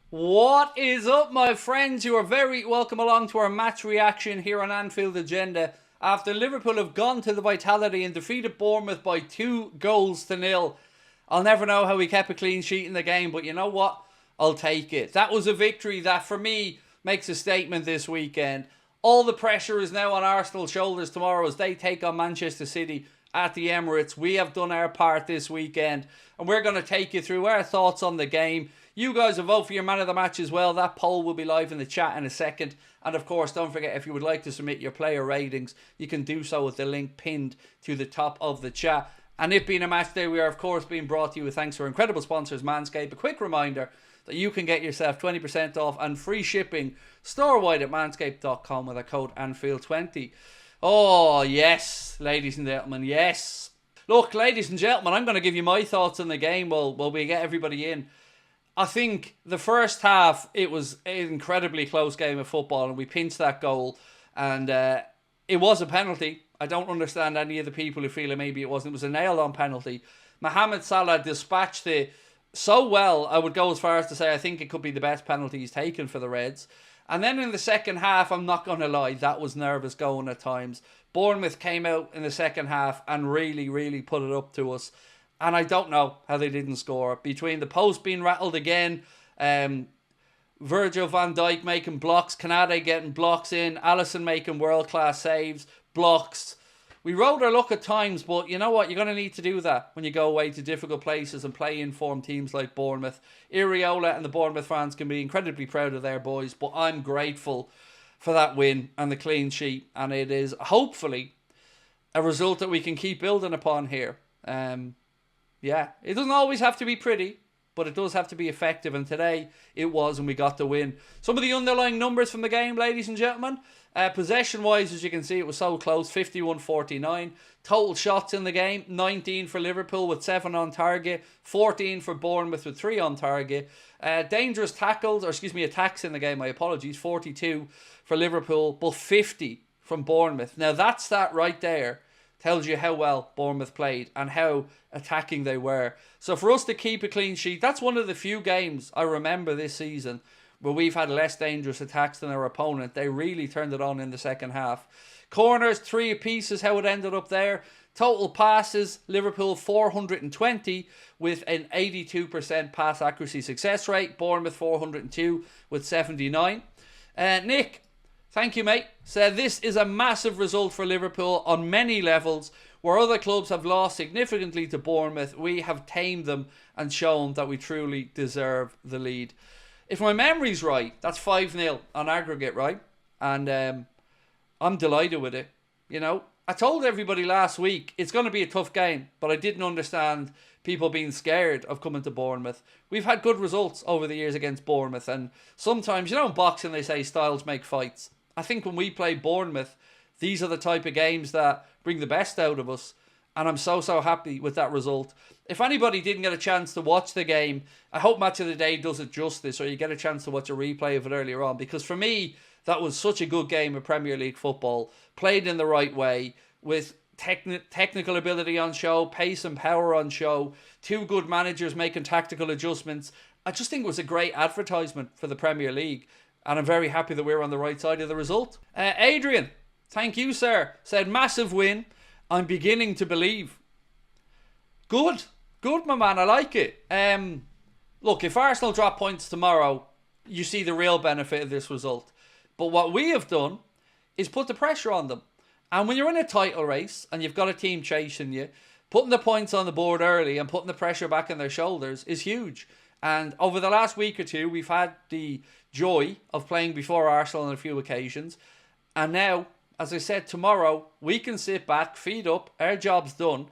What is up, my friends? You are very welcome along to our match reaction here on Anfield Agenda after Liverpool have gone to the Vitality and defeated Bournemouth by 2-0. I'll never know how we kept a clean sheet in the game, but you know what? I'll take it. That was a victory that, for me, makes a statement this weekend. All the pressure is now on Arsenal's shoulders tomorrow as they take on Manchester City at the Emirates. We have done our part this weekend, and we're going to take you through our thoughts on the game. You guys will vote for your man of the match as well. That poll will be live in the chat in a second. And of course, don't forget, if you would like to submit your player ratings, you can do so with the link pinned to the top of the chat. And it being a match day, we are of course being brought to you with thanks to our incredible sponsors, Manscaped. A quick reminder that you can get yourself 20% off and free shipping store-wide at manscaped.com with a code Anfield20. Oh, yes, ladies and gentlemen, yes. Look, ladies and gentlemen, I'm going to give you my thoughts on the game while we get everybody in. I think the first half, it was an incredibly close game of football and we pinched that goal. And it was a penalty. I don't understand any of the people who feel that maybe it wasn't. It was a nailed-on penalty. Mohamed Salah dispatched it so well, I would go as far as to say I think it could be the best penalty he's taken for the Reds. And then in the second half, I'm not going to lie, that was nervous going at times. Bournemouth came out in the second half and really put it up to us. And I don't know how they didn't score. Between the post being rattled again, Virgil van Dijk making blocks, Canade getting blocks in, Alisson making world-class saves, blocks. We rode our luck at times, but you know what? You're going to need to do that when you go away to difficult places and play informed teams like Bournemouth. Iriola and the Bournemouth fans can be incredibly proud of their boys, but I'm grateful for that win and the clean sheet. And it is hopefully a result that we can keep building upon here. Yeah, it doesn't always have to be pretty, but it does have to be effective, and today it was, and we got the win. Some of the underlying numbers from the game, ladies and gentlemen. Possession-wise, as you can see, it was so close, 51-49. Total shots in the game, 19 for Liverpool with 7 on target, 14 for Bournemouth with 3 on target. Dangerous tackles, or excuse me, attacks in the game, my apologies, 42 for Liverpool, but 50 from Bournemouth. Now, that stat right there tells you how well Bournemouth played and how attacking they were. So for us to keep a clean sheet, that's one of the few games I remember this season where we've had less dangerous attacks than our opponent. They really turned it on in the second half. Corners, 3 apiece is how it ended up there. Total passes, Liverpool 420 with an 82% pass accuracy success rate. Bournemouth 402 with 79. Nick, thank you, mate. Said this is a massive result for Liverpool on many levels. Where other clubs have lost significantly to Bournemouth, we have tamed them and shown that we truly deserve the lead. If my memory's right, that's 5-0 on aggregate, right? And I'm delighted with it. You know, I told everybody last week it's going to be a tough game, but I didn't understand people being scared of coming to Bournemouth. We've had good results over the years against Bournemouth, and sometimes, you know, in boxing they say styles make fights. I think when we play Bournemouth, these are the type of games that bring the best out of us. And I'm so happy with that result. If anybody didn't get a chance to watch the game, I hope Match of the Day does it justice, or you get a chance to watch a replay of it earlier on. Because for me, that was such a good game of Premier League football. Played in the right way, with technical ability on show, pace and power on show. 2 good managers making tactical adjustments. I just think it was a great advertisement for the Premier League. And I'm very happy that we're on the right side of the result. Adrian, thank you, sir. Said, massive win. I'm beginning to believe. Good, my man. I like it. Look, if Arsenal drop points tomorrow, you see the real benefit of this result. But what we have done is put the pressure on them. And when you're in a title race and you've got a team chasing you, putting the points on the board early and putting the pressure back on their shoulders is huge. And over the last week or two, we've had the joy of playing before Arsenal on a few occasions. And now, as I said, tomorrow, we can sit back, feed up, our job's done,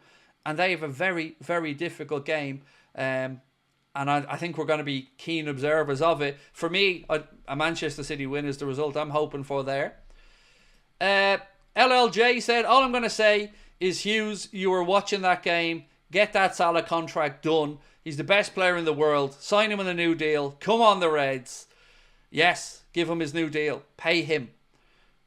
and they have a very difficult game. And I think we're going to be keen observers of it. For me, a Manchester City win is the result I'm hoping for there. LLJ said, all I'm going to say is, Hughes, you were watching that game. Get that Salah contract done. He's the best player in the world. Sign him on a new deal. Come on, the Reds. Yes, give him his new deal. Pay him.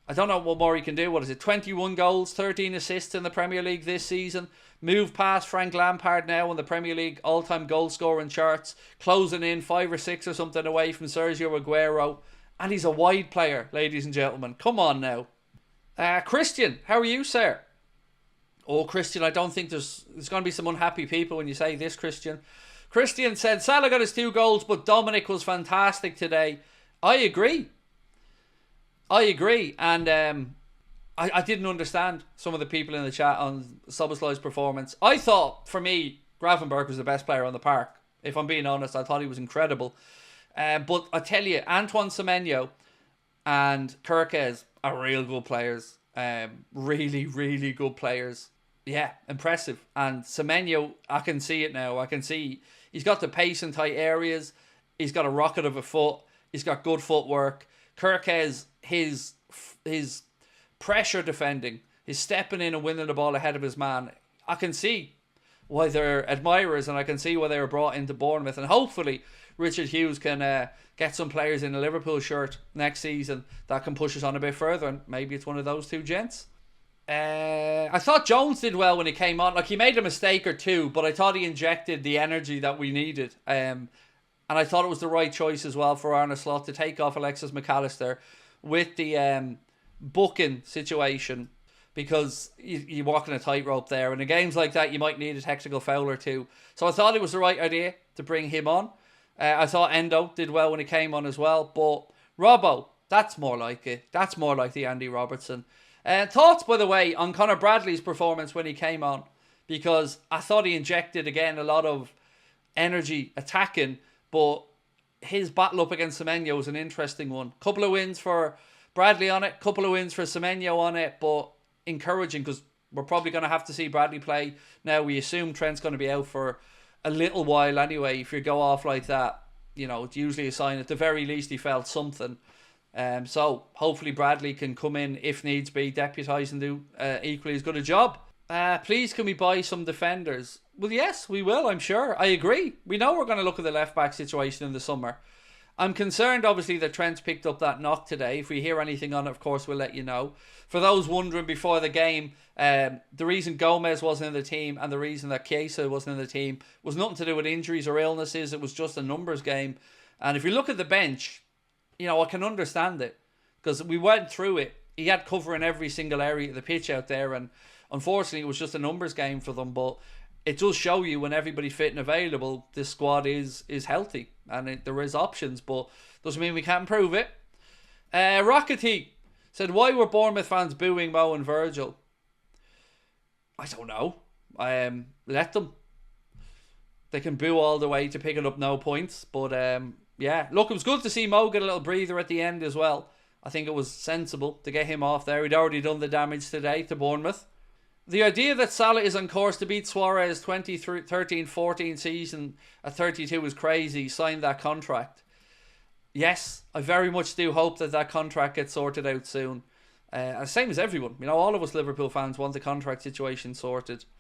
I don't know what more he can do. What is it? 21 goals, 13 assists in the Premier League this season. Moved past Frank Lampard now in the Premier League all-time goal scoring charts, closing in 5 or 6 or something away from Sergio Aguero. And he's a wide player, ladies and gentlemen. Come on now. Christian, how are you, sir? Oh, Christian, I don't think there's going to be some unhappy people when you say this, Christian. Christian said, Salah got his 2 goals, but Dominic was fantastic today. I agree. And I didn't understand some of the people in the chat on Szoboszlai's performance. I thought, for me, Gravenberch was the best player on the park. If I'm being honest, I thought he was incredible. But I tell you, Antoine Semenyo and Kirkes are real good players. Really, really good players. Yeah, impressive. And Semenyo, I can see it now. I can see he's got the pace in tight areas. He's got a rocket of a foot. He's got good footwork. Kirkes, his pressure defending, his stepping in and winning the ball ahead of his man. I can see why they're admirers, and I can see why they were brought into Bournemouth. And hopefully Richard Hughes can get some players in a Liverpool shirt next season that can push us on a bit further, and maybe it's one of those 2 gents. I thought Jones did well when he came on. Like, he made a mistake or 2, but I thought he injected the energy that we needed. And I thought it was the right choice as well for Arne Slot to take off Alexis McAllister with the booking situation, because you're walking a tightrope there. And in games like that, you might need a technical foul or 2. So I thought it was the right idea to bring him on. I thought Endo did well when he came on as well. But Robbo, that's more like it. That's more like the Andy Robertson. Thoughts, by the way, on Conor Bradley's performance when he came on, because I thought he injected, again, a lot of energy attacking, but his battle up against Semenyo was an interesting one. Couple of wins for Bradley on it, couple of wins for Semenyo on it, but encouraging, because we're probably going to have to see Bradley play. Now, we assume Trent's going to be out for a little while anyway. If you go off like that, it's usually a sign, at the very least, he felt something. So hopefully Bradley can come in if needs be, deputise and do equally as good a job. Please, can we buy some defenders? Well, yes, we will, I'm sure. I agree. We know we're going to look at the left-back situation in the summer. I'm concerned, obviously, that Trent's picked up that knock today. If we hear anything on it, of course, we'll let you know. For those wondering before the game, the reason Gomez wasn't in the team and the reason that Chiesa wasn't in the team was nothing to do with injuries or illnesses. It was just a numbers game. And if you look at the bench, I can understand it, because we went through it. He had cover in every single area of the pitch out there, and unfortunately, it was just a numbers game for them. But it does show you, when everybody fit and available, this squad is healthy, and there is options, but doesn't mean we can't improve it. Rockety said, why were Bournemouth fans booing Mo and Virgil? I don't know. Let them. They can boo all the way to picking up no points, but yeah, look, it was good to see Mo get a little breather at the end as well. I think it was sensible to get him off there. He'd already done the damage today to Bournemouth. The idea that Salah is on course to beat Suarez 2013-14 season at 32 is crazy. He signed that contract. Yes, I very much do hope that contract gets sorted out soon. Same as everyone. All of us Liverpool fans want the contract situation sorted.